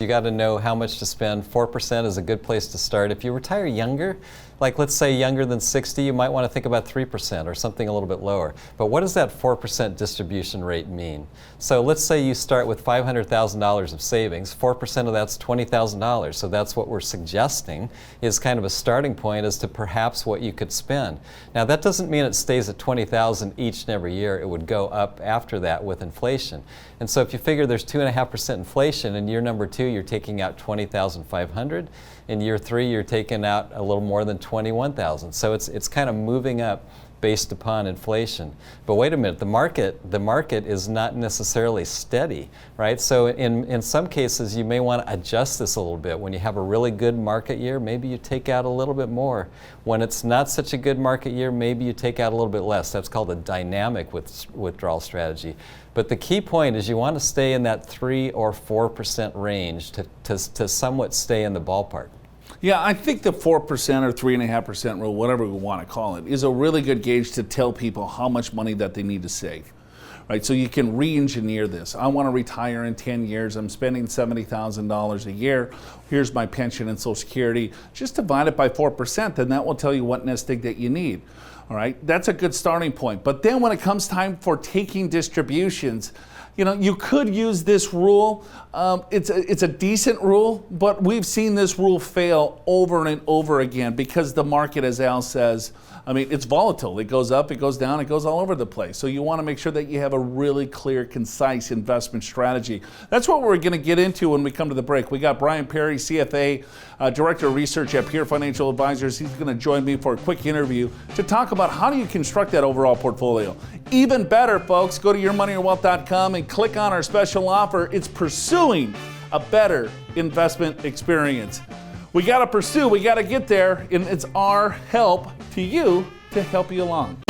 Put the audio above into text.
got to know how much to spend. 4% is a good place to start. If you retire younger, like let's say younger than 60, you might want to think about 3% or something a little bit lower. But what does that 4% distribution rate mean? So let's say you start with $500,000 of savings. 4% of that's $20,000. So that's what we're suggesting is kind of a starting point as to perhaps what you could spend. Now that doesn't mean it stays at $20,000 each and every year. It would go up after that with inflation. And so if you figure there's 2.5% inflation, in year number 2 you're taking out $20,500. In year 3 you're taking out a little more than $21,000. So it's kind of moving up based upon inflation. But wait a minute, the market is not necessarily steady, right? So in some cases you may want to adjust this a little bit. When you have a really good market year, maybe you take out a little bit more. When it's not such a good market year, maybe you take out a little bit less. That's called a dynamic withdrawal strategy. But the key point is you want to stay in that 3 or 4% range to somewhat stay in the ballpark. Yeah, I think the 4% or 3.5% rule, whatever we want to call it, is a really good gauge to tell people how much money that they need to save. Right, so you can re-engineer this. I want to retire in 10 years. I'm spending $70,000 a year. Here's my pension and Social Security. Just divide it by 4%, and that will tell you what nest egg that you need. All right, that's a good starting point. But then when it comes time for taking distributions, you know, you could use this rule. It's a decent rule, but we've seen this rule fail over and over again because the market, as Al says, I mean, it's volatile. It goes up, it goes down, it goes all over the place. So you want to make sure that you have a really clear, concise investment strategy. That's what we're going to get into when we come to the break. We got Brian Perry, CFA, Director of Research at Peer Financial Advisors. He's going to join me for a quick interview to talk about how do you construct that overall portfolio. Even better, folks, go to yourmoneyyourwealth.com and click on our special offer. It's pursuing a better investment experience. We got to pursue, we got to get there, and it's our help to you to help you along.